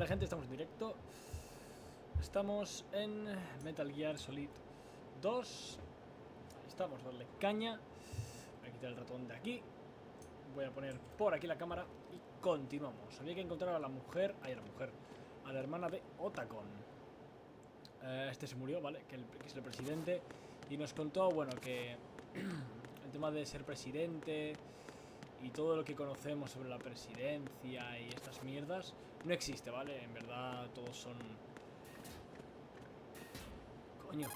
Vale, gente, estamos en directo. Estamos en Metal Gear Solid 2. Ahí estamos, darle caña. Voy a quitar el ratón de aquí. Voy a poner por aquí la cámara y continuamos. Había que encontrar a la mujer, a la hermana de Otacon. Este se murió, ¿vale? Que es el presidente. Y nos contó, bueno, que el tema de ser presidente y todo lo que conocemos sobre la presidencia y estas mierdas no existe, ¿vale? En verdad todos son... Coño.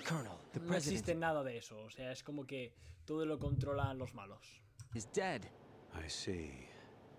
Colonel, the No existe president nada de eso, o sea, es como que todo lo controlan los malos. is dead. I see.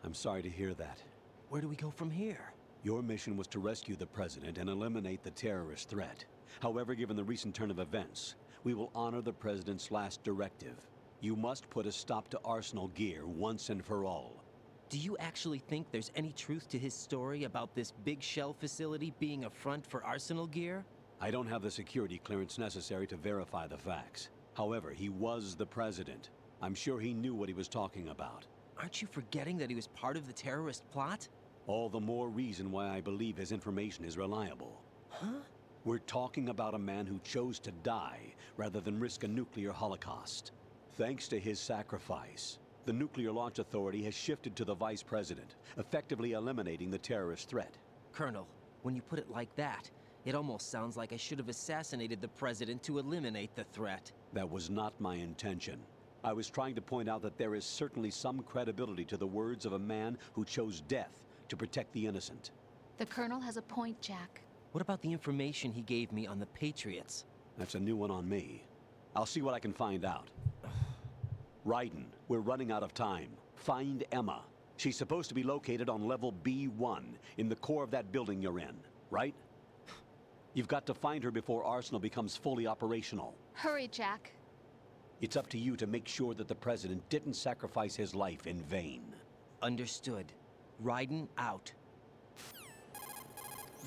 I'm sorry to hear that. Where do we go from here? Your mission was to rescue the president and eliminate the terrorist threat. However, given the recent turn of events, we will honor the president's last directive. You must put a stop to Arsenal Gear once and for all. Do you actually think there's any truth to his story about this big shell facility being a front for Arsenal Gear? I don't have the security clearance necessary to verify the facts. However, he was the president. I'm sure he knew what he was talking about. Aren't you forgetting that he was part of the terrorist plot? All the more reason why I believe his information is reliable. Huh? We're talking about a man who chose to die rather than risk a nuclear holocaust. Thanks to his sacrifice, the Nuclear Launch Authority has shifted to the vice president, effectively eliminating the terrorist threat. Colonel, when you put it like that, it almost sounds like I should have assassinated the president to eliminate the threat. That was not my intention. I was trying to point out that there is certainly some credibility to the words of a man who chose death to protect the innocent. The Colonel has a point, Jack. What about the information he gave me on the Patriots? That's a new one on me. I'll see what I can find out. Raiden, we're running out of time. Find Emma. She's supposed to be located on level B1, in the core of that building you're in, right? You've got to find her before Arsenal becomes fully operational. Hurry, Jack. It's up to you to make sure that the president didn't sacrifice his life in vain. Understood. Raiden out.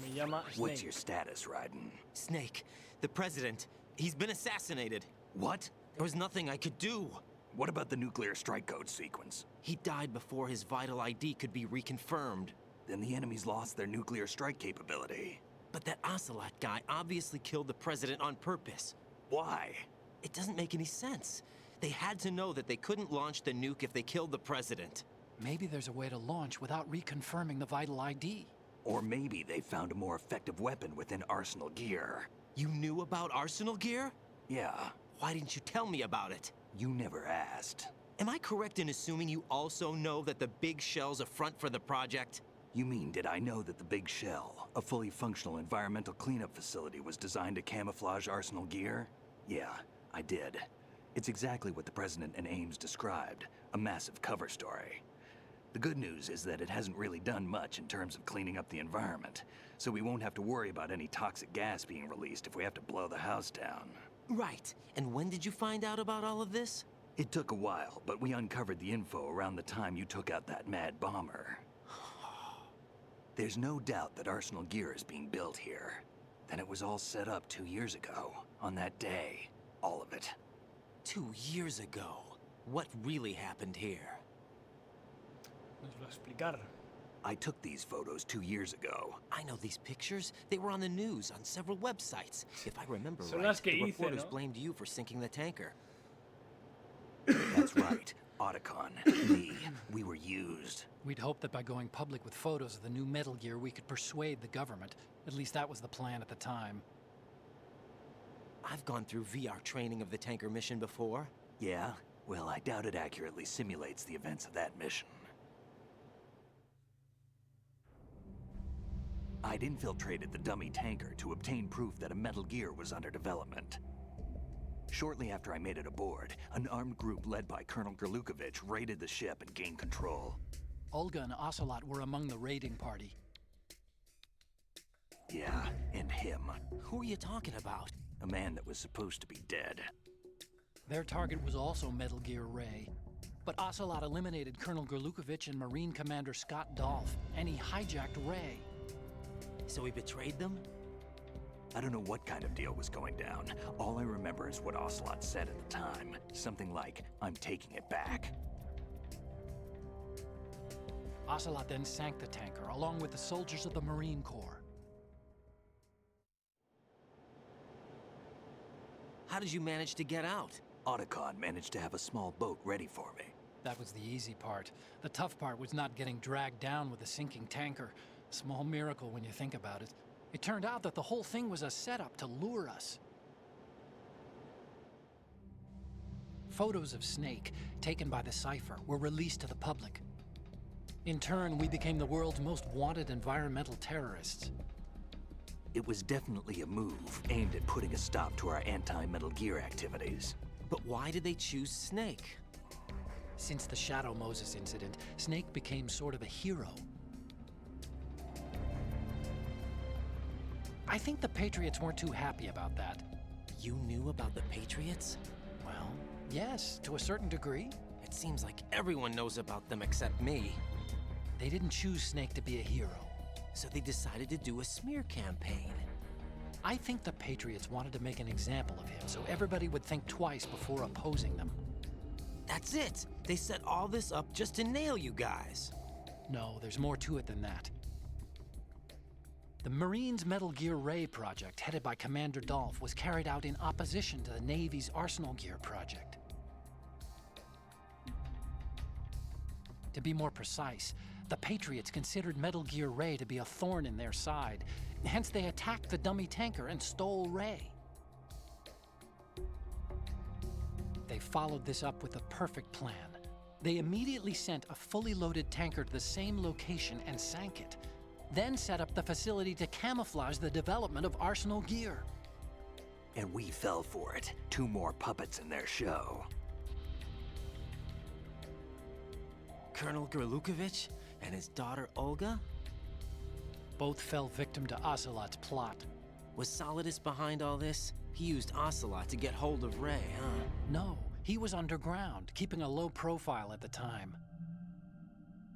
Me llama Snake. What's your status, Raiden? Snake, the president, he's been assassinated. What? There was nothing I could do. What about the nuclear strike code sequence? He died before his vital ID could be reconfirmed. Then the enemy's lost their nuclear strike capability. But that Ocelot guy obviously killed the president on purpose. Why? It doesn't make any sense. They had to know that they couldn't launch the nuke if they killed the president. Maybe there's a way to launch without reconfirming the vital ID. Or maybe they found a more effective weapon within Arsenal Gear. You knew about Arsenal Gear? Yeah, Why didn't you tell me about it? you never asked. Am I correct in assuming you also know that the big shell's a front for the project? You mean, did I know that the Big Shell, a fully functional environmental cleanup facility, was designed to camouflage Arsenal Gear? Yeah, I did. It's exactly what the President and Ames described, a massive cover story. The good news is that it hasn't really done much in terms of cleaning up the environment, so we won't have to worry about any toxic gas being released if we have to blow the house down. Right. And when did you find out about all of this? It took a while, but we uncovered the info around the time you took out that mad bomber. There's no doubt that Arsenal Gear is being built here. Then it was all set up 2 years ago, on that day. All of it. 2 years ago. What really happened here? Nos va a explicar. I took these photos 2 years ago. I know these pictures. They were on the news, on several websites. If I remember Son right, las que the hice, reporters ¿no? blamed you for sinking the tanker. That's right. Otacon, me, we were used. We'd hoped that by going public with photos of the new Metal Gear, we could persuade the government. At least that was the plan at the time. I've gone through VR training of the tanker mission before. Yeah? Well, I doubt it accurately simulates the events of that mission. I'd infiltrated the dummy tanker to obtain proof that a Metal Gear was under development. Shortly after I made it aboard, an armed group led by Colonel Gerlukovich raided the ship and gained control. Olga and Ocelot were among the raiding party. Yeah, and him. Who are you talking about? A man that was supposed to be dead. Their target was also Metal Gear Ray. But Ocelot eliminated Colonel Gerlukovich and Marine Commander Scott Dolph, and he hijacked Ray. So he betrayed them? I don't know what kind of deal was going down. All I remember is what Ocelot said at the time. Something like, "I'm taking it back." Ocelot then sank the tanker, along with the soldiers of the Marine Corps. How did you manage to get out? Otacon managed to have a small boat ready for me. That was the easy part. The tough part was not getting dragged down with a sinking tanker. A small miracle when you think about it. It turned out that the whole thing was a setup to lure us. Photos of Snake, taken by the Cypher, were released to the public. In turn, we became the world's most wanted environmental terrorists. It was definitely a move aimed at putting a stop to our anti-Metal Gear activities. But why did they choose Snake? Since the Shadow Moses incident, Snake became sort of a hero. I think the Patriots weren't too happy about that. You knew about the Patriots? Well, yes, to a certain degree. It seems like everyone knows about them except me. They didn't choose Snake to be a hero. So they decided to do a smear campaign. I think the Patriots wanted to make an example of him so everybody would think twice before opposing them. That's it! They set all this up just to nail you guys. No, there's more to it than that. The Marines' Metal Gear Ray project, headed by Commander Dolph, was carried out in opposition to the Navy's Arsenal Gear project. To be more precise, the Patriots considered Metal Gear Ray to be a thorn in their side. Hence, they attacked the dummy tanker and stole Ray. They followed this up with a perfect plan. They immediately sent a fully loaded tanker to the same location and sank it, then set up the facility to camouflage the development of Arsenal Gear. And we fell for it. 2 more puppets in their show. Colonel Gerlukovich and his daughter Olga? Both fell victim to Ocelot's plot. Was Solidus behind all this? He used Ocelot to get hold of Ray, huh? No, he was underground, keeping a low profile at the time.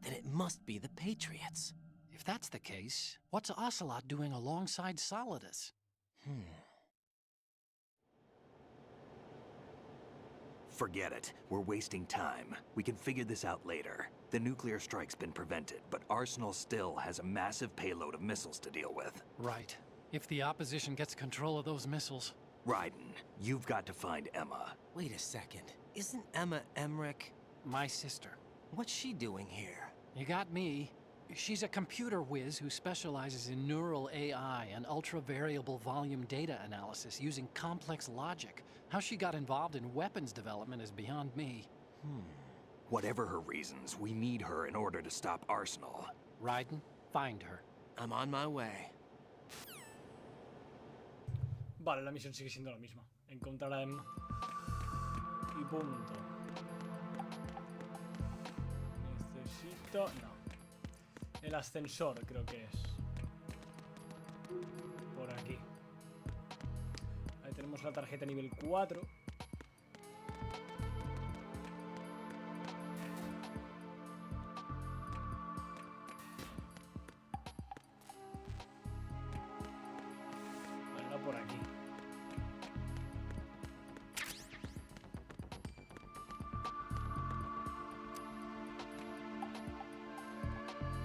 Then it must be the Patriots. If that's the case, what's Ocelot doing alongside Solidus? Forget it. We're wasting time. We can figure this out later. The nuclear strike's been prevented, but Arsenal still has a massive payload of missiles to deal with. Right. If the opposition gets control of those missiles... Raiden, you've got to find Emma. Wait a second. Isn't Emma Emmerich? My sister. What's she doing here? You got me. She's a computer whiz who specializes in neural AI and ultra-variable volume data analysis using complex logic. How she got involved in weapons development is beyond me. Whatever her reasons, we need her in order to stop Arsenal. Raiden, find her. I'm on my way. Vale, la misión sigue siendo la misma. Encontrar a Emma. Y punto. Necesito... No. El ascensor creo que es. Por aquí. Ahí tenemos la tarjeta nivel 4. Vale, era por aquí.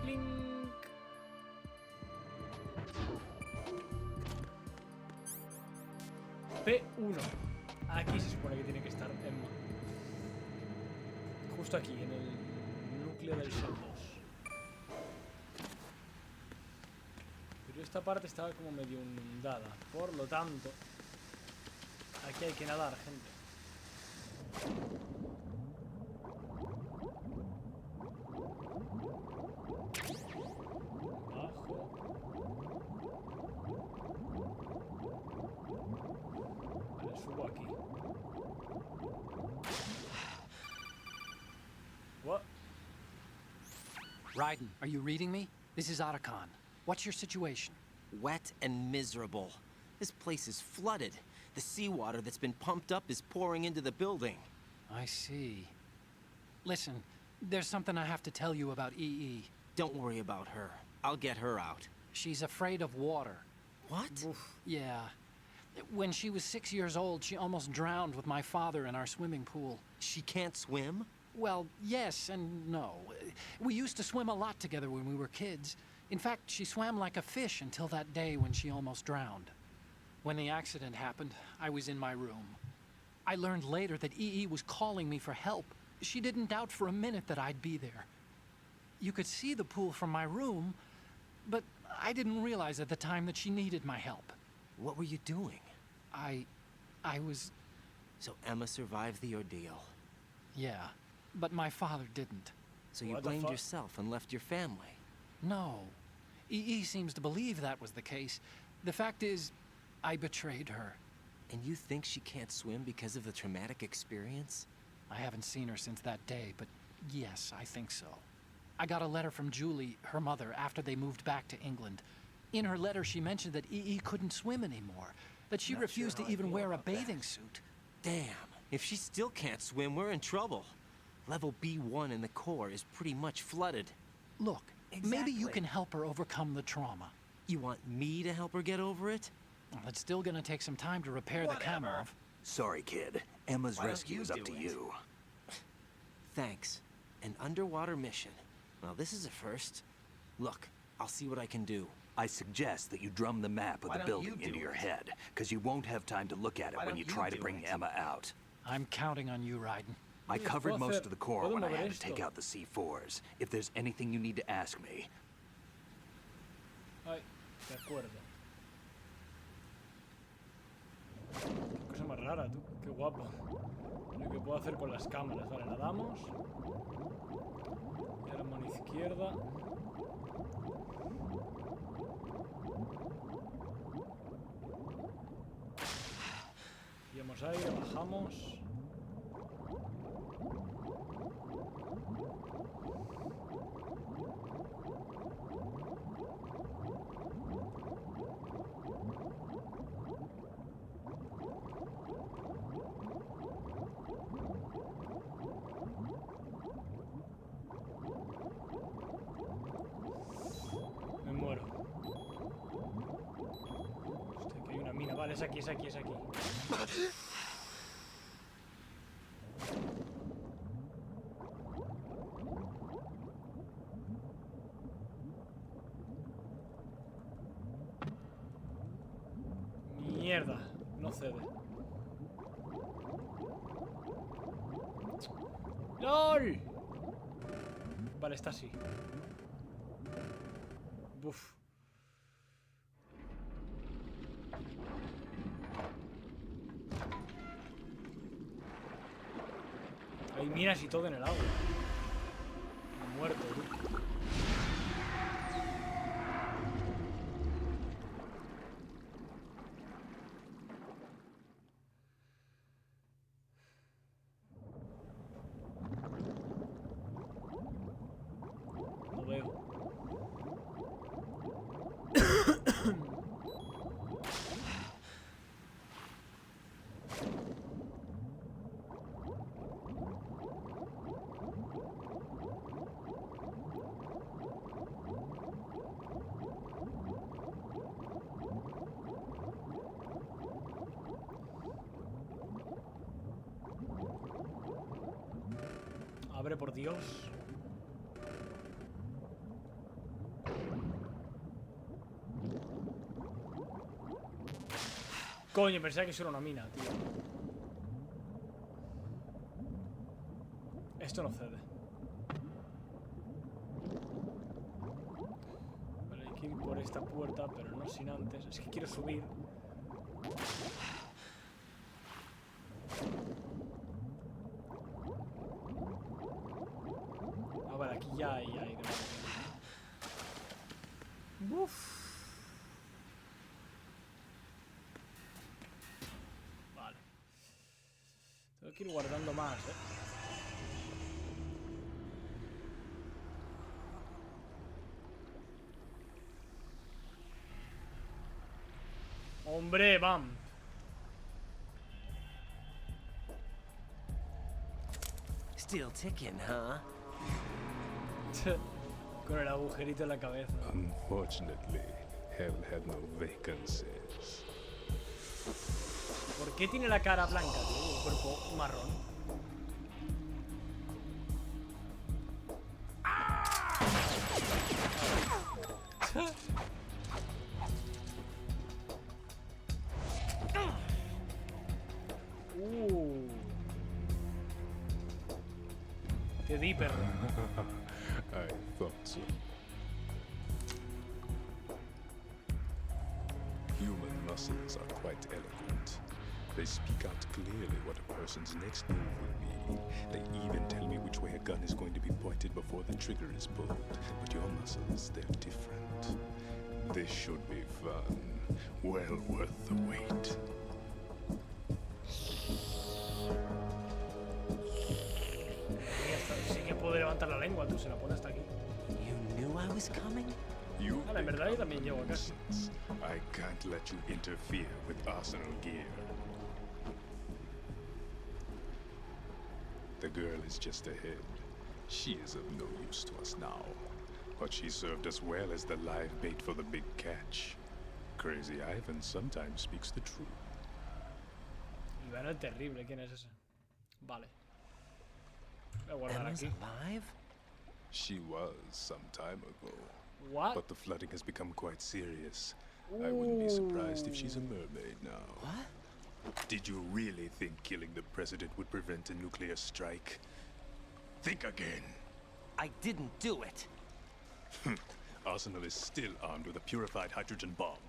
Link. P1. Aquí se supone que tiene que estar Emma. Justo aquí, en el núcleo del Shell 2. Pero esta parte estaba como medio inundada. Por lo tanto, aquí hay que nadar, gente. Subo aquí. What? Raiden, are you reading me? This is Otacon. What's your situation? Wet and miserable. This place is flooded. The seawater that's been pumped up is pouring into the building. I see. Listen, there's something I have to tell you about EE. Don't worry about her. I'll get her out. She's afraid of water. What? Oof. Yeah. When she was 6 years old, she almost drowned with my father in our swimming pool. She can't swim? Well, yes and no. We used to swim a lot together when we were kids. In fact, she swam like a fish until that day when she almost drowned. When the accident happened, I was in my room. I learned later that EE was calling me for help. She didn't doubt for a minute that I'd be there. You could see the pool from my room, but I didn't realize at the time that she needed my help. What were you doing? I was... So Emma survived the ordeal. Yeah, but my father didn't. So you What the blamed fuck? yourself and left your family. No. EE seems to believe that was the case. The fact is, I betrayed her. And you think she can't swim because of the traumatic experience? I haven't seen her since that day, but yes, I think so. I got a letter from Julie, her mother, after they moved back to England. In her letter, she mentioned that EE couldn't swim anymore, that she refused to even wear a bathing suit. Damn. If she still can't swim, we're in trouble. Level B1 in the core is pretty much flooded. Look, maybe you Exactly. can help her overcome the trauma. You want me to help her get over it? Well, it's still gonna take some time to repair the Kamov. Sorry, kid. Emma's Why don't rescue you is up do to it? you. Thanks. An underwater mission. Well, this is a first. Look, I'll see what I can do. I suggest that you drum the map of Why the don't you building do into your it? head, because you won't have time to look at it Why when don't you you try to do bring it? Emma out. I'm counting on you, Raiden. I Oye, covered puedo most hacer- of the core puedo when I mover had to esto. take out the C4s. If there's anything you need to ask me, Ay, de acuerdo. Qué cosa más rara, tú. Qué guapo. Lo que puedo hacer con las cámaras. Vale, la damos. Y ahora mano izquierda. Pillamos aire, bajamos. Me muero. Hostia, que hay una mina. Vale, es aquí, es aquí, es aquí. Mierda, no cede. ¡LOL! Vale, está así. Buf. Hay minas y todo en el agua. Me he muerto, tú. No veo. Abre, por Dios. Coño, pensaba que eso era una mina, tío. Esto no cede. Vale, hay que ir por esta puerta, pero no sin antes. Es que quiero subir. Ah, vale, aquí ya hay Uf. Vale. Tengo que ir guardando más, Hombre, vam. Still ticking, huh? Con el agujerito en la cabeza. Unfortunately, hell had no vacancies. ¿Por qué tiene la cara blanca, tío? Y el cuerpo marrón. Te di, perro. I thought so. Human muscles are quite eloquent. They speak out clearly what a person's next move will be. They even tell me which way a gun is going to be pointed before the trigger is pulled. But your muscles, they're different. This should be fun. Well worth the wait. Sí que puedo levantar la lengua, tú se la pones hasta aquí. You knew I was coming? You Vale, en verdad yo también llego acá. I can't let you interfere with Arsenal gear. The girl is just ahead. She is of no use to us now. But she served us well as the live bait for the big catch. Crazy Ivan sometimes speaks the truth. Iván el terrible, ¿quién es ese? Vale. Voy a guardar Emma's aquí. alive? She was some time ago. What? But the flooding has become quite serious. I wouldn't be surprised if she's a mermaid now. What? Did you really think killing the president would prevent a nuclear strike? Think again. I didn't do it. Arsenal is still armed with a purified hydrogen bomb.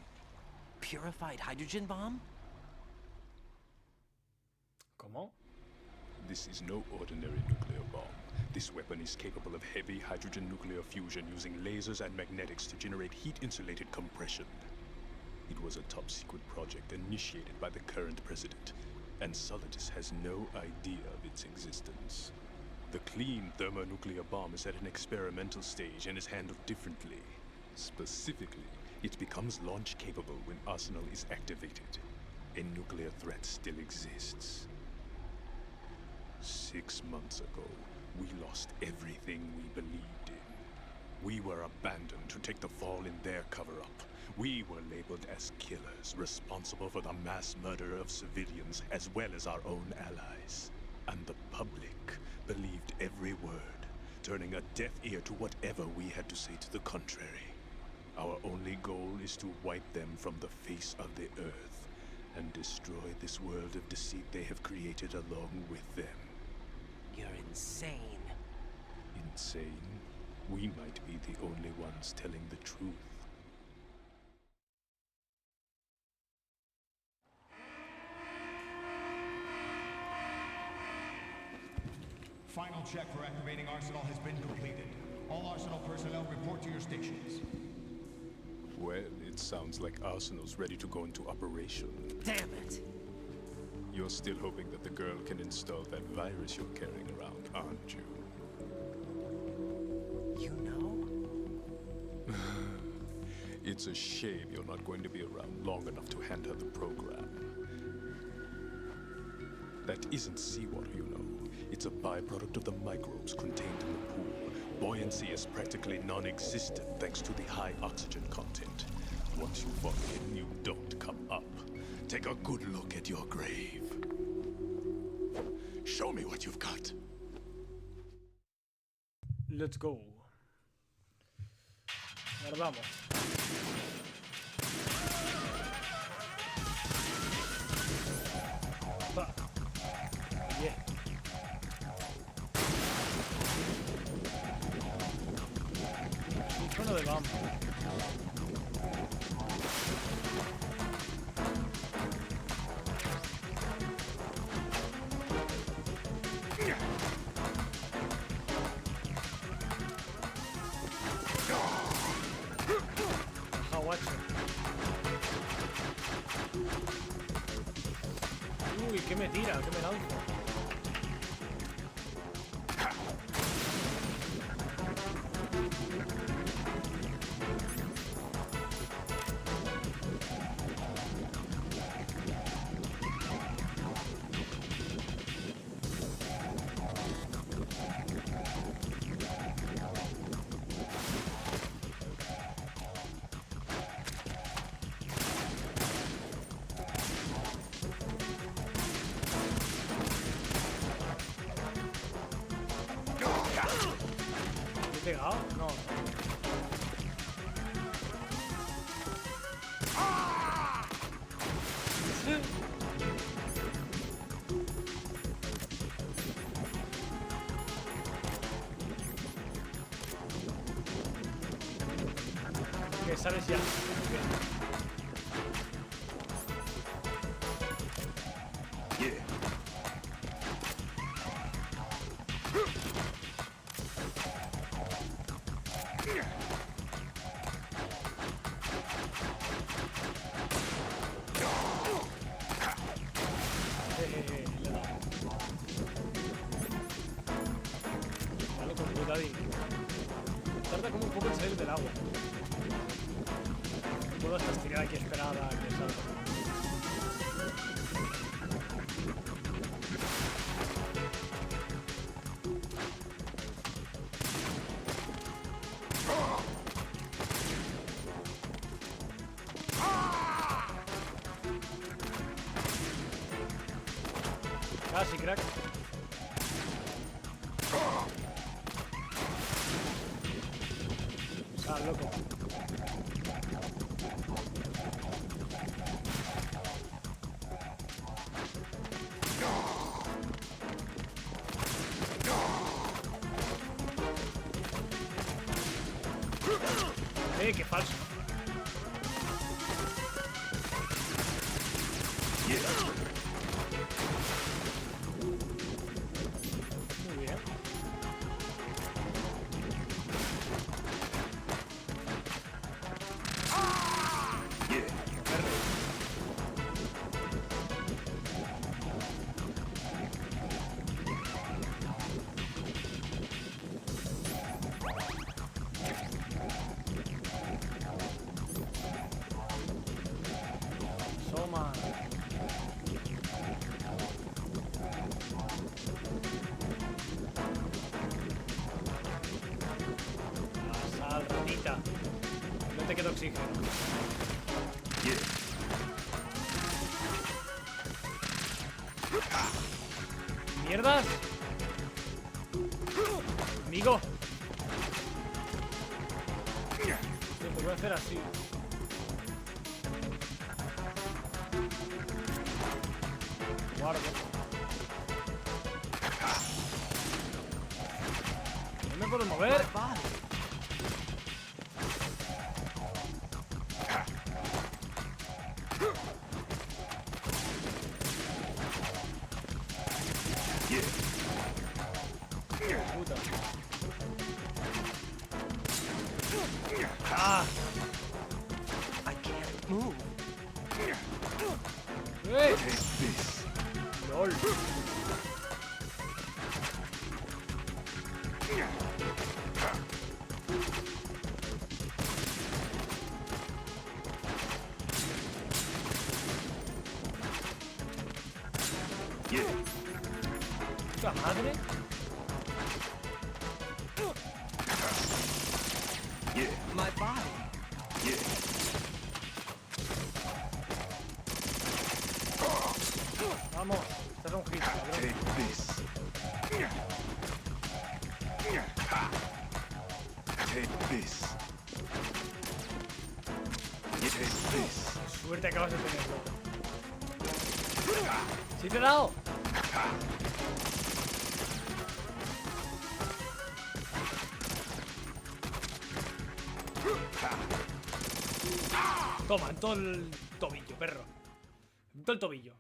Purified hydrogen bomb? ¿Cómo? This is no ordinary nuclear bomb. This weapon is capable of heavy hydrogen nuclear fusion using lasers and magnetics to generate heat-insulated compression. It was a top-secret project initiated by the current president, and Solidus has no idea of its existence. The clean thermonuclear bomb is at an experimental stage and is handled differently. Specifically, it becomes launch-capable when Arsenal is activated. A nuclear threat still exists. 6 months ago, we lost everything we believed in. We were abandoned to take the fall in their cover-up. We were labeled as killers, responsible for the mass murder of civilians as well as our own allies. And the public believed every word, turning a deaf ear to whatever we had to say to the contrary. Our only goal is to wipe them from the face of the earth and destroy this world of deceit they have created along with them. You're insane. Insane? We might be the only ones telling the truth. Final check for activating Arsenal has been completed. All Arsenal personnel report to your stations. Well, it sounds like Arsenal's ready to go into operation. Damn it! You're still hoping that the girl can install that virus you're carrying around, aren't you? You know? It's a shame you're not going to be around long enough to hand her the program. That isn't seawater, you know. It's a byproduct of the microbes contained in the pool. Buoyancy is practically non-existent thanks to the high oxygen content. Once you fall in, you don't come up. Take a good look at your grave. Show me what you've got. Let's go. Guardamos. Pa. Yeah. Un trono de bambú. Uy, ¿qué me tira? ¿Qué me lanza? ¿He pegado? No. sabes ya. Vale, con cuidadín. Tarda como un poco en salir del agua. No puedo hasta estirar aquí a esperar a que salga. Casi, crack. Sal, loco. Qué falso. Muy bien. Toma. La sal, ranita. No te queda oxígeno. ¡Mierdas! Amigo. Te voy a hacer así. Guardo. No me puedo mover. Puta. Ah. I can't move. ¡Eh! ¡Lol! ¡Puta madre! My body. Vamos, te da un hit, cabrón. Qué suerte acabas de tener, loco. ¡Sí te he dado! Toma, en todo el tobillo, perro. En todo el tobillo.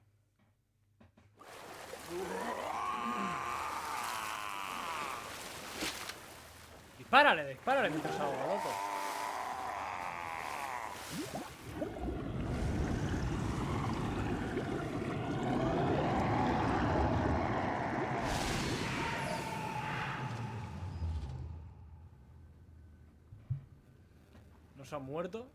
Dispárale mientras ahoga, loco. ¿No se ha muerto?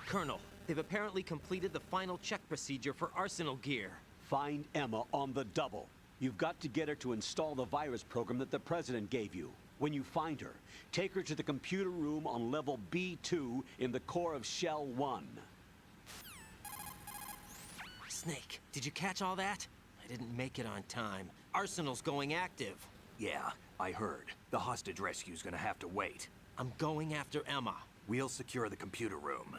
Colonel, they've apparently completed the final check procedure for arsenal gear. Find Emma on the double. You've got to get her to install the virus program that the President gave you. When you find her, take her to the computer room on level B2 in the core of Shell 1. Snake, did you catch all that? I didn't make it on time. Arsenal's going active. Yeah, I heard. The hostage rescue's gonna have to wait. I'm going after Emma. We'll secure the computer room.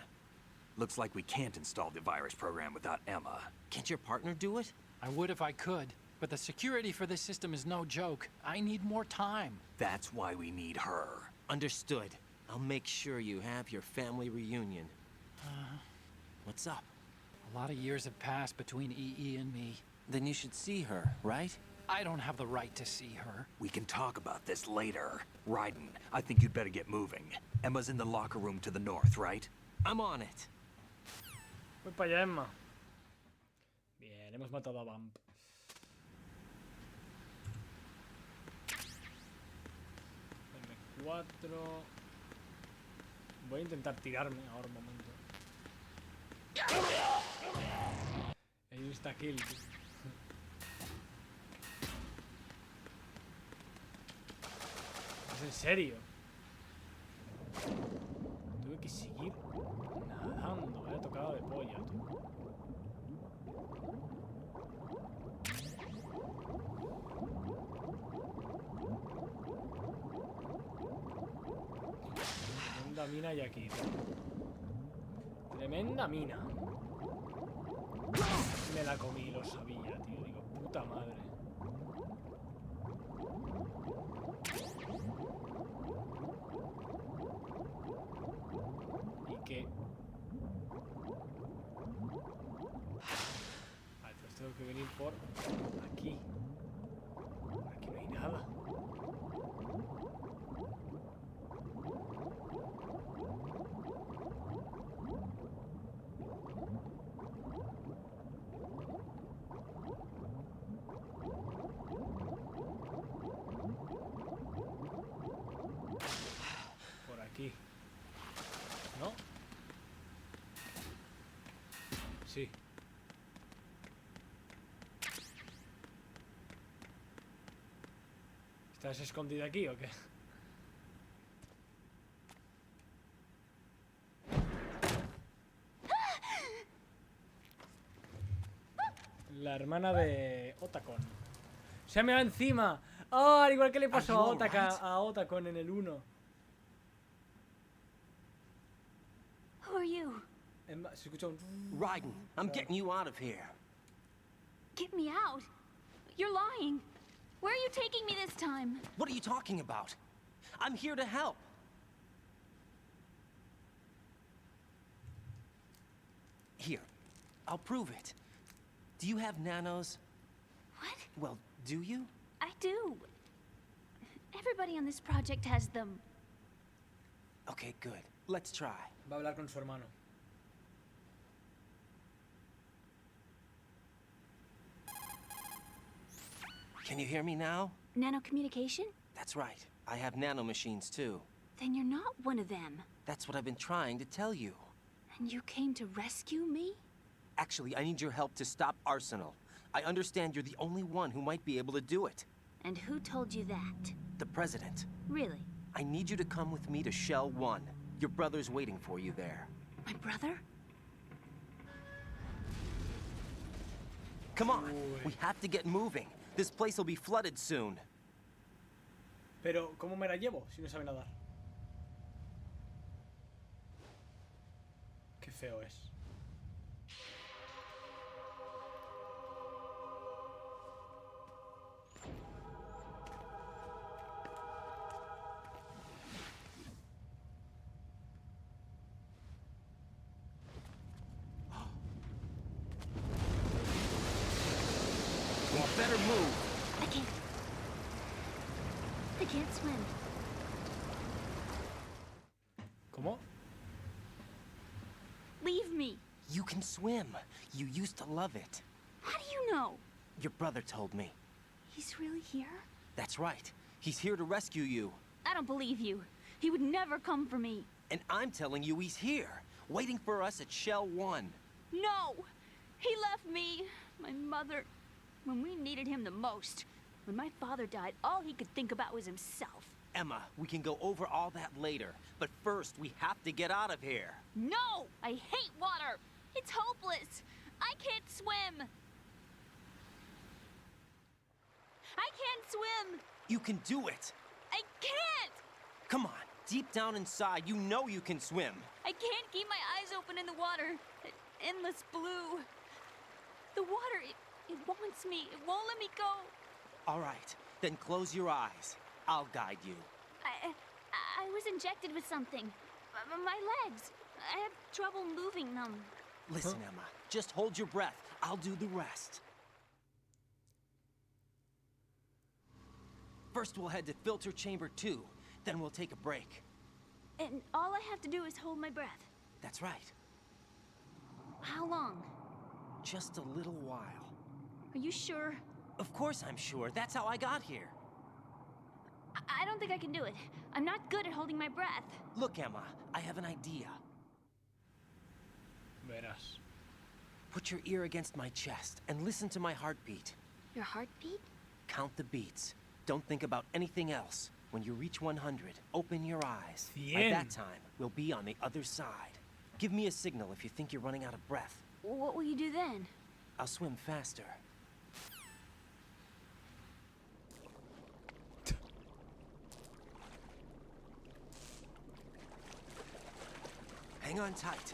Looks like we can't install the virus program without Emma. Can't your partner do it? I would if I could, but the security for this system is no joke. I need more time. That's why we need her. Understood. I'll make sure you have your family reunion. What's up? A lot of years have passed between EE and me. Then you should see her, right? I don't have the right to see her. We can talk about this later. Raiden, I think you'd better get moving. Emma's in the locker room to the north, right? I'm on it. Voy para allá, Emma. Bien, hemos matado a Vamp. M4. Voy a intentar tirarme ahora un momento. El insta-kill, tío. ¿Es en serio? Tuve que seguir nadando, vaya tocado de polla, tú. Tremenda mina hay aquí, tío. Tremenda mina. Me la comí, lo sabía, tío. Digo, puta madre. ¿Y qué? Vale, entonces tengo que venir por aquí. Por aquí no hay nada. Por aquí. ¿No? Sí. ¿Estás escondida aquí o qué? La hermana de Otacon. ¡Se me va encima! ¡Oh! Al igual que le pasó a Otacon en el 1. Who are you? Se escucha un... Raiden, I'm getting you out of here. Get me out. You're lying. Where are you taking me this time? What are you talking about? I'm here to help. Here, I'll prove it. Do you have nanos? What? Well, do you? I do. Everybody on this project has them. Okay, good. Let's try. Va a hablar con su hermano. Can you hear me now? Nanocommunication? That's right. I have nanomachines too. Then you're not one of them. That's what I've been trying to tell you. And you came to rescue me? Actually, I need your help to stop Arsenal. I understand you're the only one who might be able to do it. And who told you that? The President. Really? I need you to come with me to Shell 1. Your brother's waiting for you there. My brother? Come on, we have to get moving. This place will be flooded soon. Pero, ¿cómo me la llevo si no sabe nadar? Qué feo es. You better move. I can't. I can't swim. ¿Cómo? Leave me. You can swim. You used to love it. How do you know? Your brother told me. He's really here? That's right. He's here to rescue you. I don't believe you. He would never come for me. And I'm telling you he's here, waiting for us at Shell 1. No! He left me, my mother, when we needed him the most. When my father died, all he could think about was himself. Emma, we can go over all that later. But first, we have to get out of here. No! I hate water! It's hopeless! I can't swim! I can't swim! You can do it. I can't! Come on, deep down inside, you know you can swim. I can't keep my eyes open in the water. That endless blue. The water, It wants me. It won't let me go. All right, then close your eyes. I'll guide you. I was injected with something. My legs. I have trouble moving them. Listen, Emma, just hold your breath. I'll do the rest. First, we'll head to filter chamber 2. Then we'll take a break. And all I have to do is hold my breath. That's right. How long? Just a little while. Are you sure? Of course I'm sure. That's how I got here. I don't think I can do it. I'm not good at holding my breath. Look, Emma, I have an idea. Verás. Put your ear against my chest and listen to my heartbeat. Your heartbeat? Count the beats. Don't think about anything else. When you reach 100, open your eyes. By Bien. that time, we'll be on the other side. Give me a signal if you think you're running out of breath. What will you do then? I'll swim faster. Hang on tight.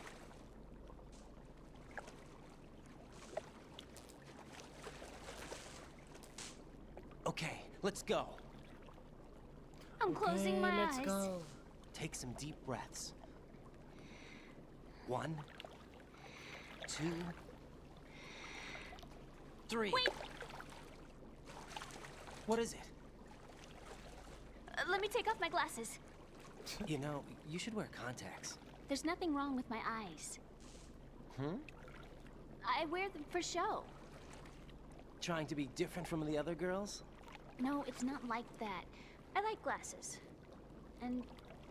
Okay, let's go. I'm closing my let's eyes. go. Take some deep breaths. 1, 2, 3. Wait. What is it? Let me take off my glasses. You know, you should wear contacts. There's nothing wrong with my eyes. Hmm? I wear them for show. Trying to be different from the other girls? No, it's not like that. I like glasses. And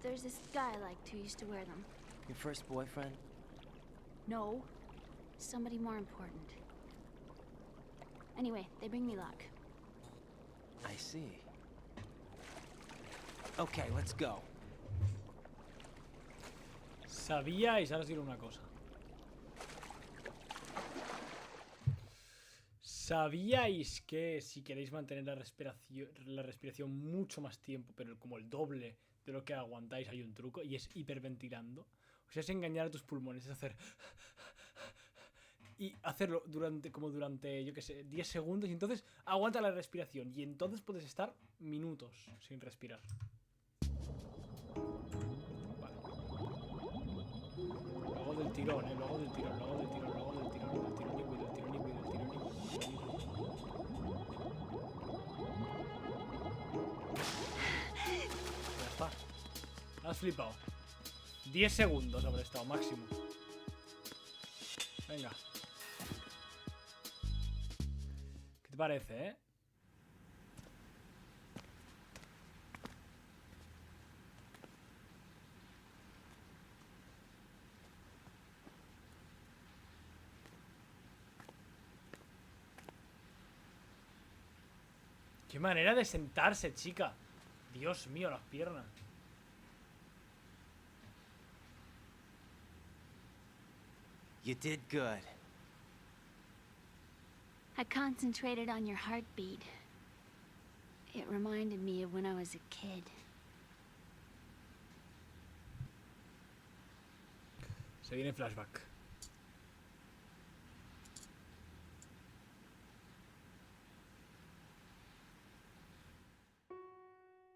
there's this guy I liked who used to wear them. Your first boyfriend? No. Somebody more important. Anyway, they bring me luck. I see. Okay, let's go. Sabíais, ahora os diré una cosa. ¿Sabíais que si queréis mantener la respiración mucho más tiempo, pero como el doble de lo que aguantáis, hay un truco y es hiperventilando? O sea, es engañar a tus pulmones, es hacer... Y hacerlo durante, yo qué sé, 10 segundos y entonces aguanta la respiración y entonces puedes estar minutos sin respirar. Vale. Luego del tirón, luego del tirón, luego del tirón, luego del tirón, del tirón y cuido, del tirón y cuido, del tirón y cuido. Ya está. Has flipado. 10 segundos habré estado, máximo. Venga. ¿Qué te parece, eh? Qué manera de sentarse, chica. Dios mío, las piernas. You did good. I concentrated on your heartbeat. It reminded me of when I was a kid. Se viene flashback.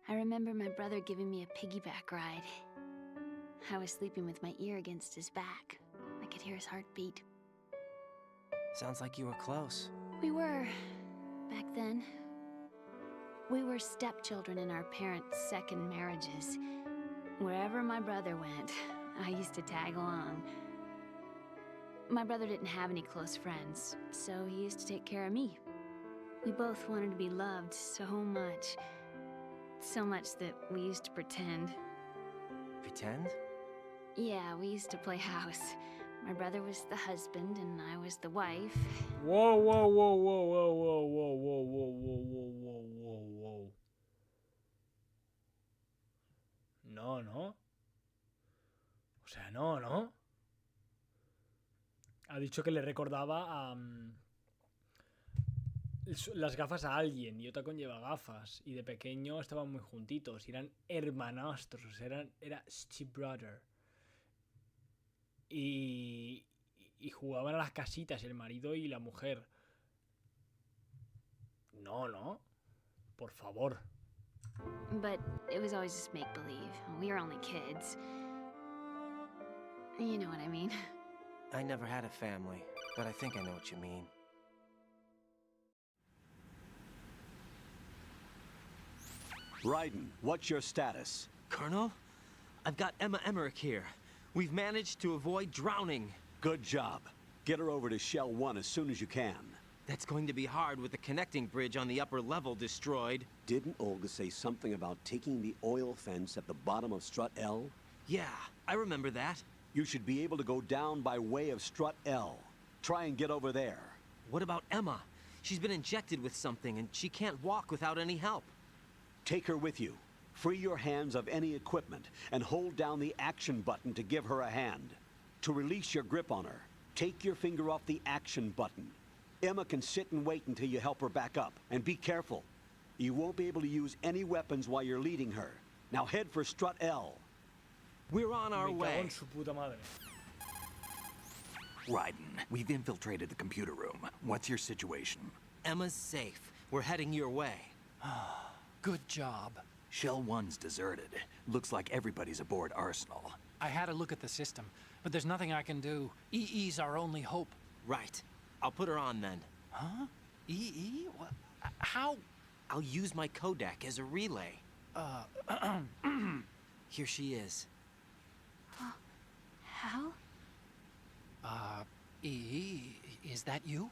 I remember my brother giving me a piggyback ride. I was sleeping with my ear against his back. I could hear his heartbeat. Sounds like you were close. We were, back then. We were stepchildren in our parents' second marriages. Wherever my brother went, I used to tag along. My brother didn't have any close friends, so he used to take care of me. We both wanted to be loved so much. So much that we used to pretend. Pretend? Yeah, we used to play house. My brother was the husband and I was the wife. Wow, wow, wow, wow, wow, wow, wow, wow, wow, wow, wow, wow, wow. No, no. O sea, no, ¿no? Ha dicho que le recordaba a... las gafas a alguien y otra conlleva gafas y de pequeño estaban muy juntitos y eran hermanastros, era stepbrother y jugaban a las casitas el marido y la mujer No, no. Por favor. But it was always just make-believe. We were only kids. You know what I mean. I never had a family, but I think I know what you mean. Raiden, what's your status? Colonel, I've got Emma Emmerich here. We've managed to avoid drowning. Good job. Get her over to Shell 1 as soon as you can. That's going to be hard with the connecting bridge on the upper level destroyed. Didn't Olga say something about taking the oil fence at the bottom of Strut L? Yeah, I remember that. You should be able to go down by way of Strut L. Try and get over there. What about Emma? She's been injected with something and she can't walk without any help. Take her with you. Free your hands of any equipment and hold down the action button to give her a hand. To release your grip on her, take your finger off the action button. Emma can sit and wait until you help her back up. And be careful. You won't be able to use any weapons while you're leading her. Now head for Strut L. We're on our Me cago way. en su puta madre. Raiden, we've infiltrated the computer room. What's your situation? Emma's safe. We're heading your way. Good job. Shell 1's deserted. Looks like everybody's aboard Arsenal. I had a look at the system, but there's nothing I can do. EE's our only hope. Right. I'll put her on then. Huh? EE? What? How? I'll use my Kodak as a relay. Here she is. Hal? EE, is that you?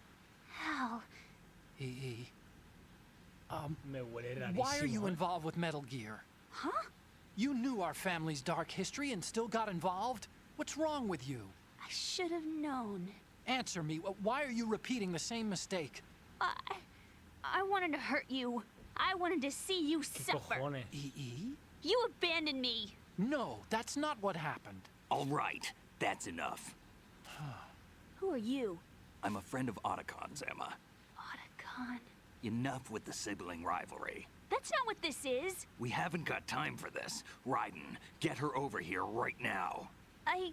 Hal? EE. Me huele rarísimo. Why are you ¿eh? involved with Metal Gear? Huh? You knew our family's dark history and still got involved? What's wrong with you? I should have known. Answer me. Why are you repeating the same mistake? I wanted to hurt you. I wanted to see you ¿Qué suffer. cojones? EE? You abandoned me. No, that's not what happened. All right, that's enough. Who are you? I'm a friend of Otacon's, Emma. Otacon. Enough with the sibling rivalry. That's not what this is. We haven't got time for this. Raiden, get her over here right now. I...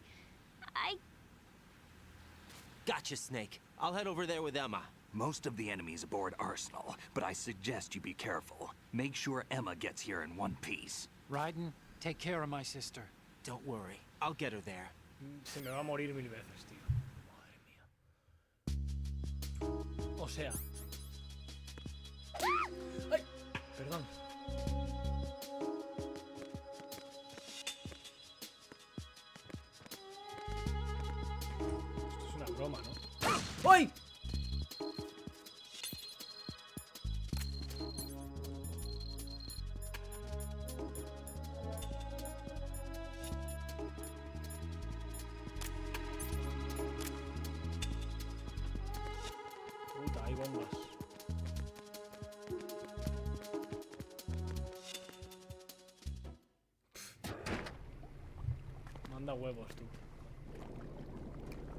Gotcha, Snake. I'll head over there with Emma. Most of the enemy's aboard Arsenal, but I suggest you be careful. Make sure Emma gets here in one piece. Raiden, take care of my sister. Don't worry. I'll get her there. Se me va a morir 1000 veces, tío. Madre mía. O sea... ¡Ay! Perdón. Esto es una broma, ¿no? ¡Ay! Puta, hay bombas. Manda huevos, tú.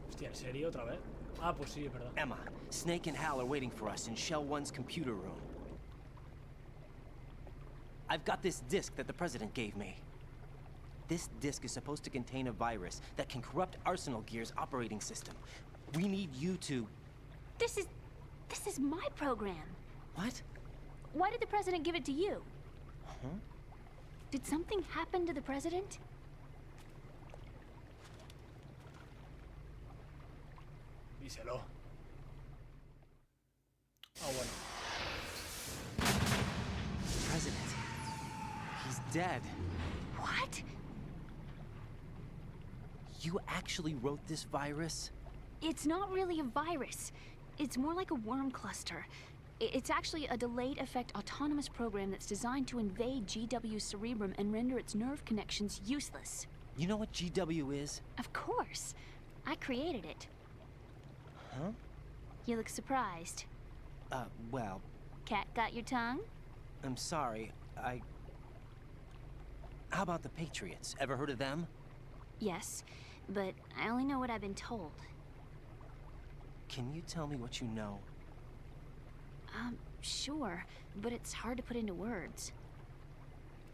Hostia, ¿en serio otra vez? Ah, pues sí, es verdad. Emma, Snake and Hal are waiting for us in Shell 1's computer room. I've got this disk that the President gave me. This disk is supposed to contain a virus that can corrupt Arsenal Gear's operating system. We need you to... This is my program. What? Why did the President give it to you? Huh? Did something happen to the President? Díselo. Ah, bueno. President. He's dead. What? You actually wrote this virus? It's not really a virus. It's more like a worm cluster. It's actually a delayed effect autonomous program that's designed to invade GW's cerebrum and render its nerve connections useless. You know what GW is? Of course. I created it. Huh? You look surprised. Well, Cat got your tongue? I'm sorry. How about the Patriots? Ever heard of them? Yes, but I only know what I've been told. Can you tell me what you know? Sure, but it's hard to put into words.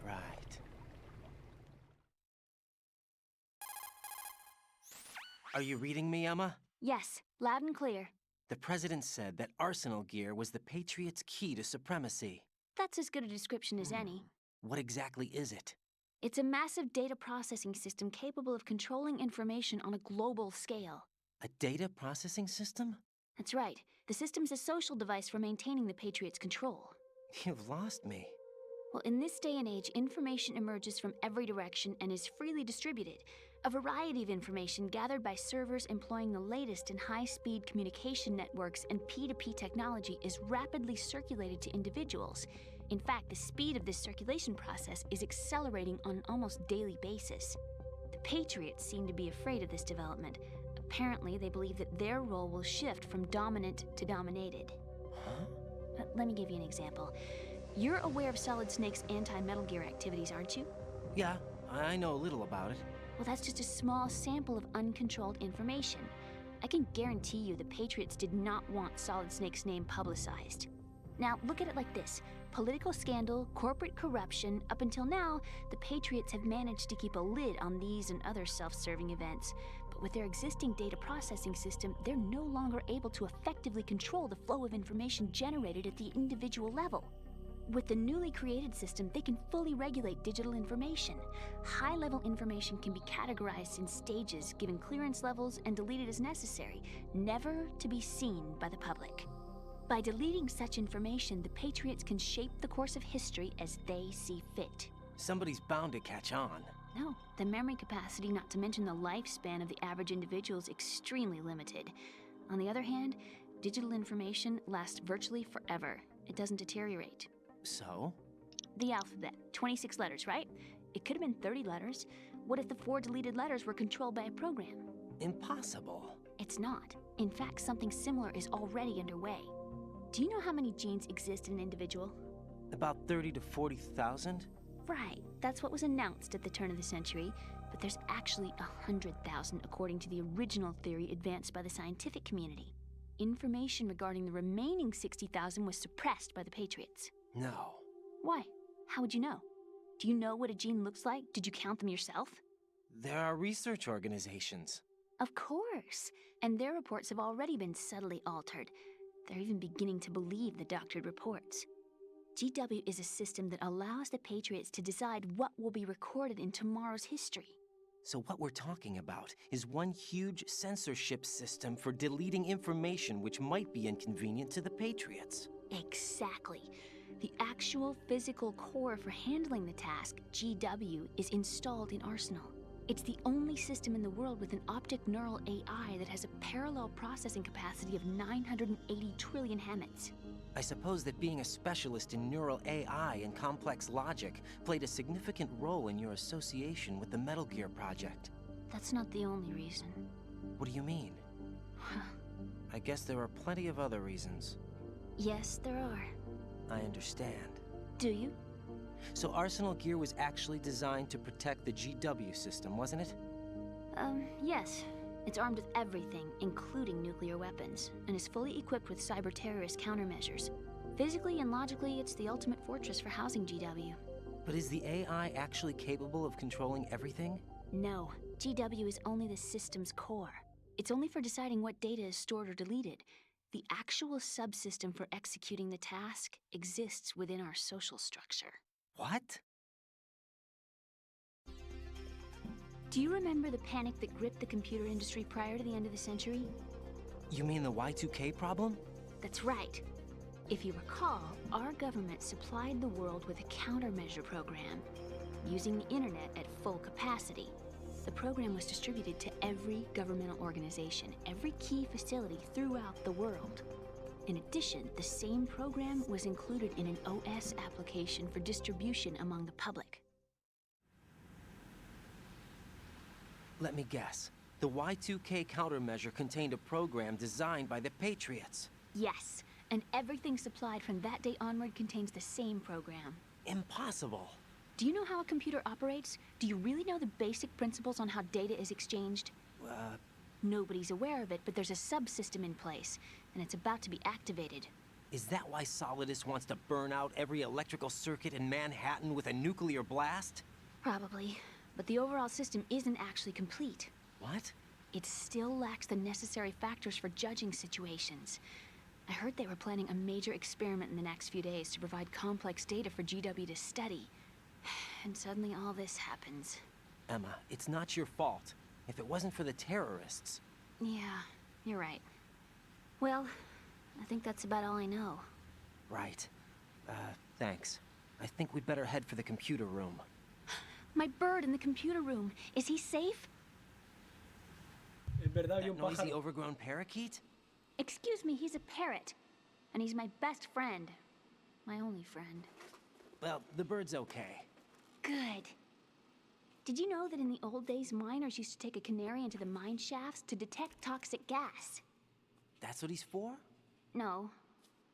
Right. Are you reading me, Emma? Yes, loud and clear. The president said that arsenal gear was the Patriots' key to supremacy. That's as good a description as any. What exactly is it? It's a massive data processing system capable of controlling information on a global scale. A data processing system? That's right. The system's a social device for maintaining the Patriots' control. You've lost me. Well, in this day and age, information emerges from every direction and is freely distributed. A variety of information gathered by servers employing the latest in high-speed communication networks and P2P technology is rapidly circulated to individuals. In fact, the speed of this circulation process is accelerating on an almost daily basis. The Patriots seem to be afraid of this development. Apparently, they believe that their role will shift from dominant to dominated. Huh? Let me give you an example. You're aware of Solid Snake's anti-Metal Gear activities, aren't you? Yeah, I know a little about it. Well, that's just a small sample of uncontrolled information. I can guarantee you the Patriots did not want Solid Snake's name publicized. Now, look at it like this. Political scandal, corporate corruption, up until now, the Patriots have managed to keep a lid on these and other self-serving events. But with their existing data processing system, they're no longer able to effectively control the flow of information generated at the individual level. With the newly created system, they can fully regulate digital information. High-level information can be categorized in stages, given clearance levels, and deleted as necessary, never to be seen by the public. By deleting such information, the Patriots can shape the course of history as they see fit. Somebody's bound to catch on. No, the memory capacity, not to mention the lifespan of the average individual, is extremely limited. On the other hand, digital information lasts virtually forever. It doesn't deteriorate. So? The alphabet, 26 letters, right? It could have been 30 letters. What if the 4 deleted letters were controlled by a program? Impossible. It's not. In fact, something similar is already underway. Do you know how many genes exist in an individual? About 30 to 40,000? Right, that's what was announced at the turn of the century, but there's actually 100,000 according to the original theory advanced by the scientific community. Information regarding the remaining 60,000 was suppressed by the Patriots. No. Why? How would you know? Do you know what a gene looks like? Did you count them yourself? There are research organizations. Of course. And their reports have already been subtly altered. They're even beginning to believe the doctored reports. GW is a system that allows the Patriots to decide what will be recorded in tomorrow's history. So what we're talking about is one huge censorship system for deleting information which might be inconvenient to the Patriots. Exactly. The actual physical core for handling the task, GW, is installed in Arsenal. It's the only system in the world with an optic neural AI that has a parallel processing capacity of 980 trillion Hammets. I suppose that being a specialist in neural AI and complex logic played a significant role in your association with the Metal Gear project. That's not the only reason. What do you mean? I guess there are plenty of other reasons. Yes, there are. I understand. Do you? So Arsenal Gear was actually designed to protect the GW system, wasn't it? Yes. It's armed with everything, including nuclear weapons, and is fully equipped with cyber-terrorist countermeasures. Physically and logically, it's the ultimate fortress for housing GW. But is the AI actually capable of controlling everything? No. GW is only the system's core. It's only for deciding what data is stored or deleted. The actual subsystem for executing the task exists within our social structure. What? Do you remember the panic that gripped the computer industry prior to the end of the century? You mean the Y2K problem? That's right. If you recall, our government supplied the world with a countermeasure program, using the internet at full capacity. The program was distributed to every governmental organization, every key facility throughout the world. In addition, the same program was included in an OS application for distribution among the public. Let me guess. The Y2K countermeasure contained a program designed by the Patriots. Yes, and everything supplied from that day onward contains the same program. Impossible. Do you know how a computer operates? Do you really know the basic principles on how data is exchanged? Nobody's aware of it, but there's a subsystem in place, and it's about to be activated. Is that why Solidus wants to burn out every electrical circuit in Manhattan with a nuclear blast? Probably, but the overall system isn't actually complete. What? it still lacks the necessary factors for judging situations. I heard they were planning a major experiment in the next few days to provide complex data for GW to study. And suddenly all this happens. Emma, it's not your fault. If it wasn't for the terrorists... Yeah, you're right. Well, I think that's about all I know. Right. Thanks. I think we'd better head for the computer room. My bird in the computer room. Is he safe? Es verdad, había That un noisy, pájaro. overgrown parakeet? Excuse me, he's a parrot. And he's my best friend. My only friend. Well, the bird's okay. Good. Did you know that in the old days, miners used to take a canary into the mine shafts to detect toxic gas? That's what he's for? No.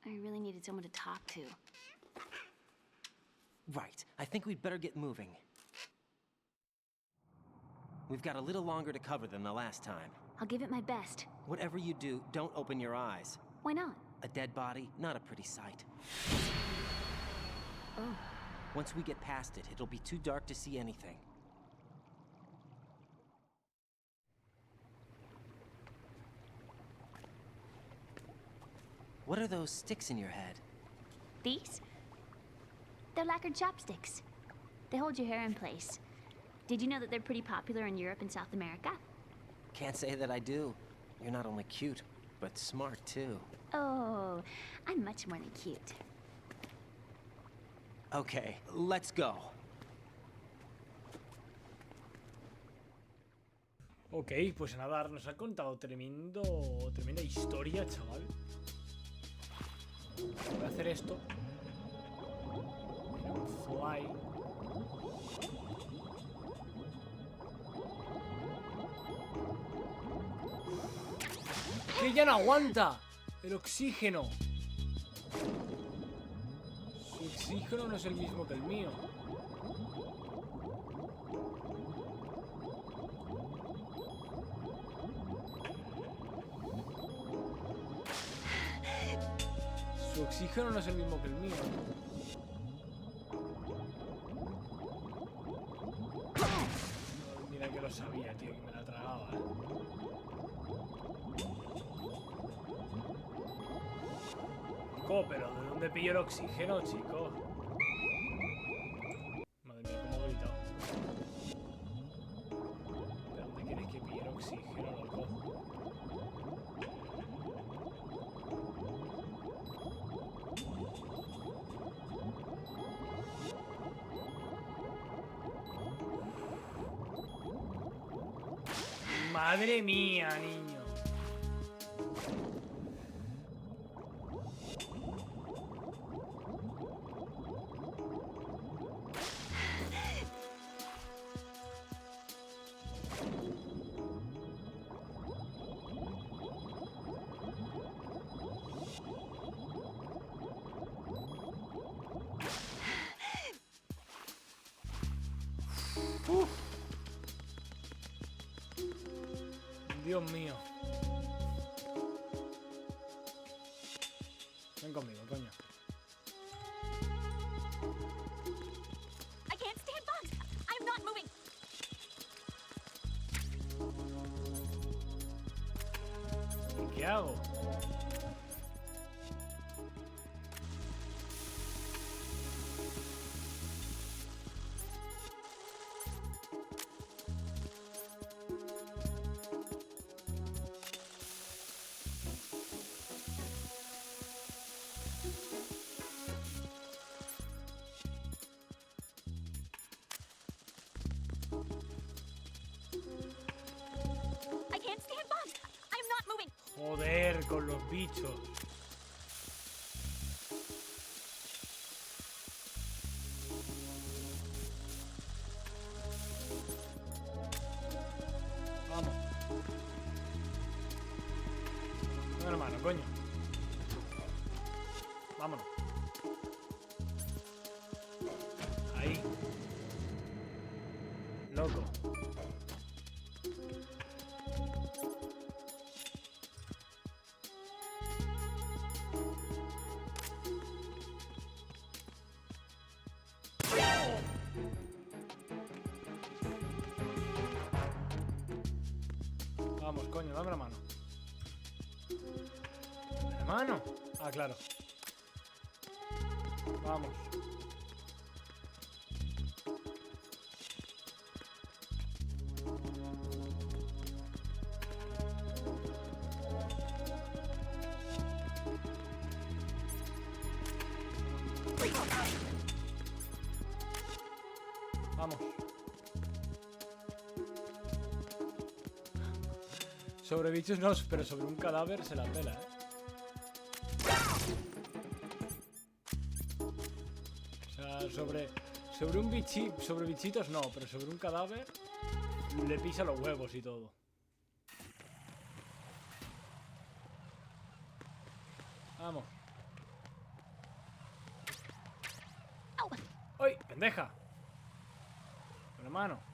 I really needed someone to talk to. Right. I think we'd better get moving. We've got a little longer to cover than the last time. I'll give it my best. Whatever you do, don't open your eyes. Why not? A dead body, not a pretty sight. Oh. Once we get past it, it'll be too dark to see anything. What are those sticks in your head? These? They're lacquered chopsticks. They hold your hair in place. Did you know that they're pretty popular in Europe and South America? Can't say that I do. You're not only cute, but smart too. Oh, I'm much more than cute. Okay, let's go. Ok, pues nada, nos ha contado tremenda historia, chaval. Voy a hacer esto. Fly. ¡Que ya no aguanta! El oxígeno. Su oxígeno no es el mismo que el mío. Su oxígeno no es el mismo que el mío. Mira que lo sabía, tío, que me la tragaba, Chico, pero ¿de dónde pillo el oxígeno, chico? Madre mía, cómo he gritado. ¿De dónde quieres que pille el oxígeno, loco? Madre mía, niño. Uf. Dios mío. Ven conmigo, coño. I can't stand bugs. I'm not moving. ¿Y qué hago? I can't stand bugs. I'm not moving. Joder, con los bichos. Vamos. No, hermano, coño. Vámonos. Ahí. Loco. Vamos, coño, dame la mano. ¿Dame la mano? Ah, claro. Vamos. Vamos. Sobre bichos no, pero sobre un cadáver se la pela, O sea, sobre un sobre bichitos no, pero sobre un cadáver le pisa los huevos y todo. Vamos. ¡Uy! ¡Pendeja! Con la mano.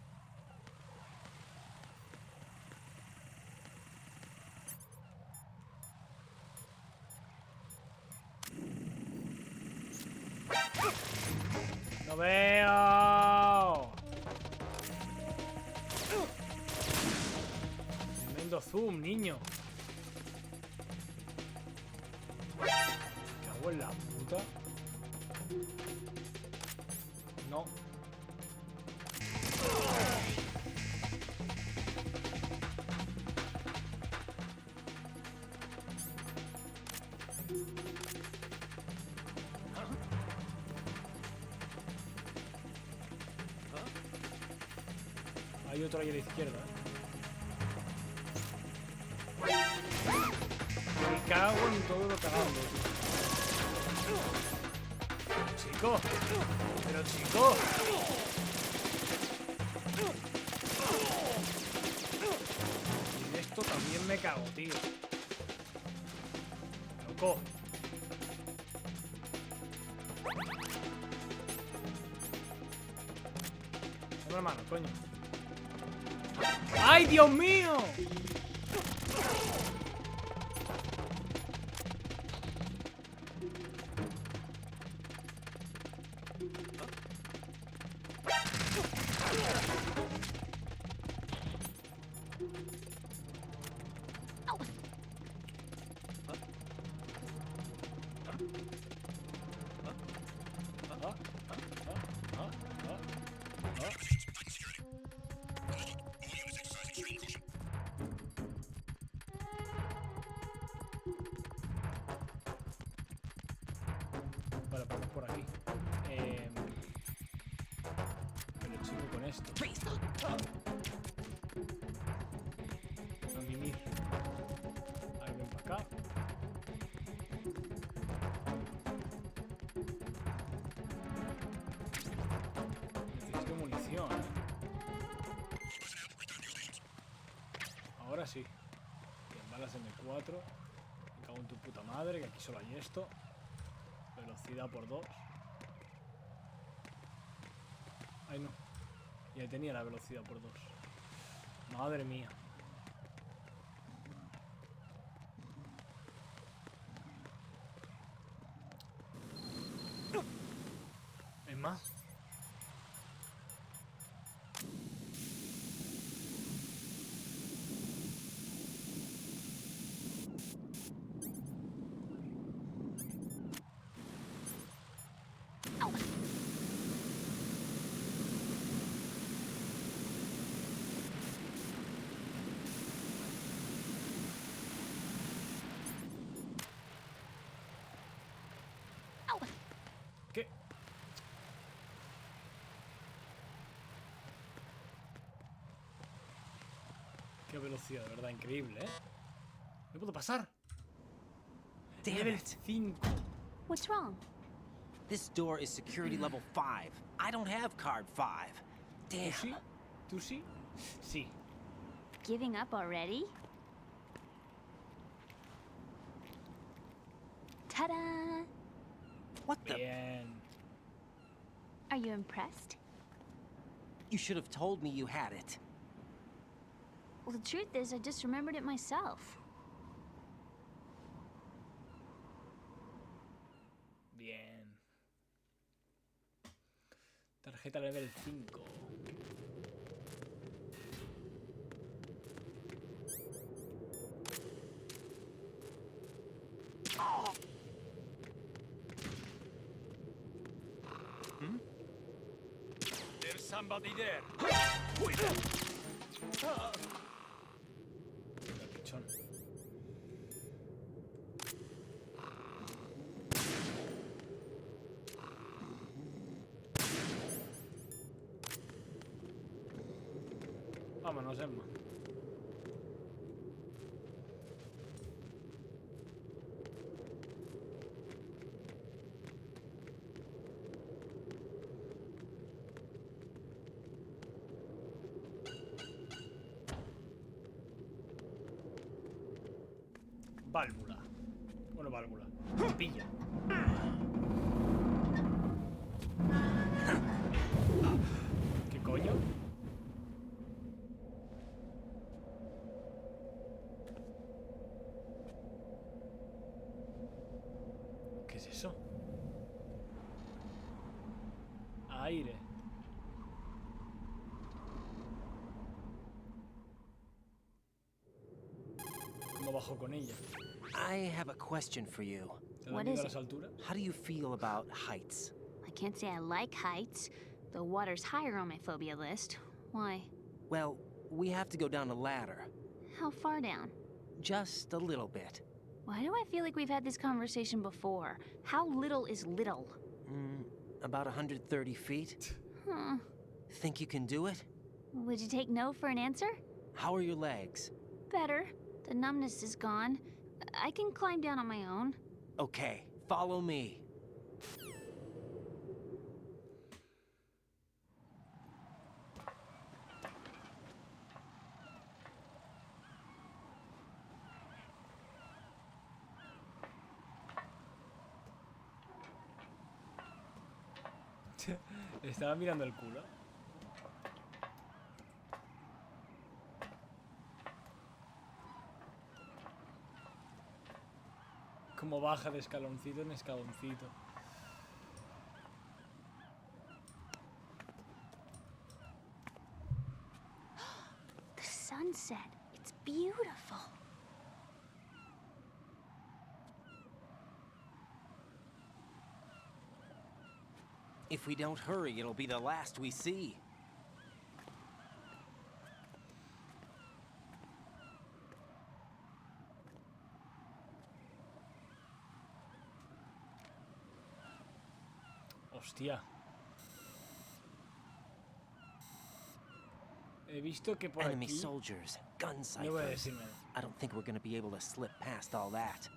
¡No veo! Tremendo zoom, niño. Cago en la puta. No. Hay otro ahí a la izquierda. Me cago en todo lo cagado. Chico. Pero chico. Y en esto también me cago, tío. Loco. Dame la mano, coño. ¡Ay, Dios mío! Vale, pues por aquí. Pero chico con esto. A mimir. Ahí ven para acá. Necesito munición, Ahora sí. Bien, balas M4. Me cago en tu puta madre, que aquí solo hay esto. Velocidad por 2. Ay, no. Ya tenía la velocidad por 2. Madre mía. ¿Es más? ¿Qué? Qué velocidad, de verdad, increíble, ¿eh? ¿Me puedo pasar? Level 5. What's wrong? This door is security level 5. I don't have card 5. ¿Tú Damn. sí? ¿Tú sí? Sí. Giving up already? Ta-da! What the? Bien. Are you impressed? You should have told me you had it. Well, the truth is, I just remembered it myself. Bien. Tarjeta level 5. somebody there. Pichón. Vámonos, Emma. Válvula. Bueno, válvula. Pilla. ¿Qué coño? ¿Qué es eso? Aire. ¿Cómo bajo con ella? I have a question for you. ¿Te da What miedo is a las it? alturas? How do you feel about heights? I can't say I like heights. The water's higher on my phobia list. Why? Well, we have to go down a ladder. How far down? Just a little bit. Why do I feel like we've had this conversation before? How little is little? About 130 feet. Huh. Think you can do it? Would you take no for an answer? How are your legs? Better. The numbness is gone. I can climb down on my own. Okay, follow me. Estaba mirando el culo. Como baja de escaloncito en escaloncito. The sunset. It's beautiful. If we don't hurry, it'll be the last we see. Hostia. He visto que por Enemy aquí... soldiers, gun No voy a ciphers. decirme. I don't think we're gonna be able to slip past all that.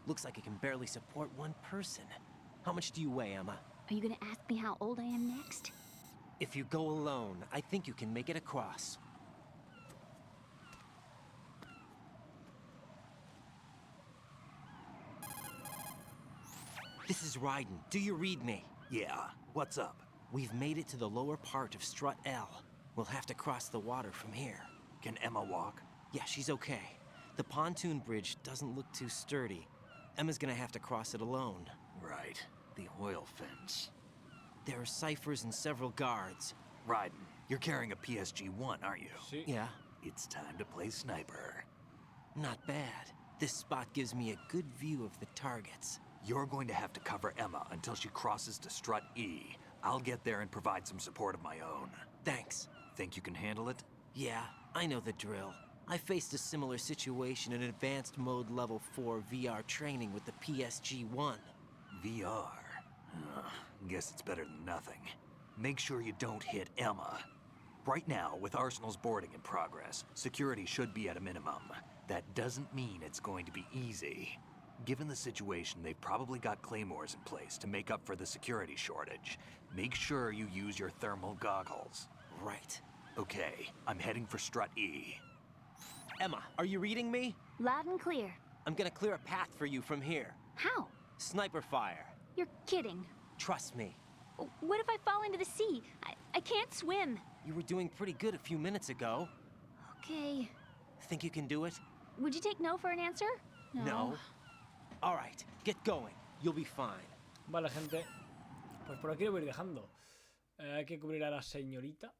Looks like it can barely support one person. How much do you weigh, Emma? Are you gonna ask me how old I am next? If you go alone, I think you can make it across. This is Ryden. Do you read me? Yeah, what's up? We've made it to the lower part of Strut L. We'll have to cross the water from here. Can Emma walk? Yeah, she's okay. The pontoon bridge doesn't look too sturdy. Emma's gonna have to cross it alone. Right. The oil fence. There are ciphers and several guards. Ryden, you're carrying a PSG-1, aren't you? Sí. Yeah, It's time to play sniper. not bad. This spot gives me a good view of the targets. You're going to have to cover Emma until she crosses to Strut E. I'll get there and provide some support of my own. Thanks. Think you can handle it? Yeah, I know the drill. I faced a similar situation in advanced mode level 4 VR training with the PSG-1. VR. Guess it's better than nothing. Make sure you don't hit Emma. Right now, with Arsenal's boarding in progress, security should be at a minimum. That doesn't mean it's going to be easy. Given the situation, they've probably got claymores in place to make up for the security shortage. Make sure you use your thermal goggles. Right. Okay, I'm heading for Strut E. Emma, are you reading me? Loud and clear. I'm gonna clear a path for you from here. How? Sniper fire. You're kidding. Trust me. What if I fall into the sea? I can't swim. You were doing pretty good a few minutes ago. Okay. Think you can do it? Would you take no for an answer? No. All right, get going. You'll be fine. Vale, gente. Pues por aquí lo voy a ir dejando. Hay que cubrir a la señorita.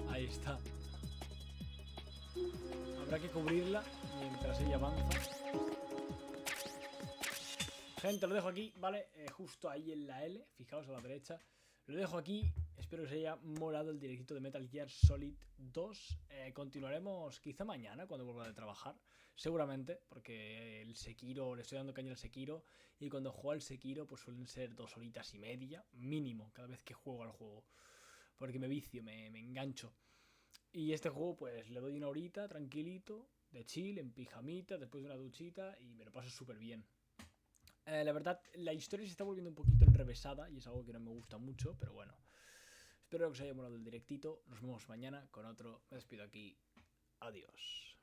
Ahí está. Habrá que cubrirla mientras ella avanza. Gente, lo dejo aquí, ¿vale? Justo ahí en la L. Fijaos a la derecha. Lo dejo aquí. Espero que os haya molado el directito de Metal Gear Solid 2. Continuaremos quizá mañana cuando vuelva de trabajar. Seguramente, porque el Sekiro, le estoy dando caña al Sekiro. Y cuando juego al Sekiro, pues suelen ser 2 horitas y media, mínimo, cada vez que juego al juego. Porque me vicio, me engancho. Y este juego, pues le doy una horita, tranquilito, de chill, en pijamita, después de una duchita, y me lo paso súper bien. La verdad, la historia se está volviendo un poquito enrevesada y es algo que no me gusta mucho, pero bueno. Espero que os haya molado el directito. Nos vemos mañana con otro. Me despido aquí. Adiós.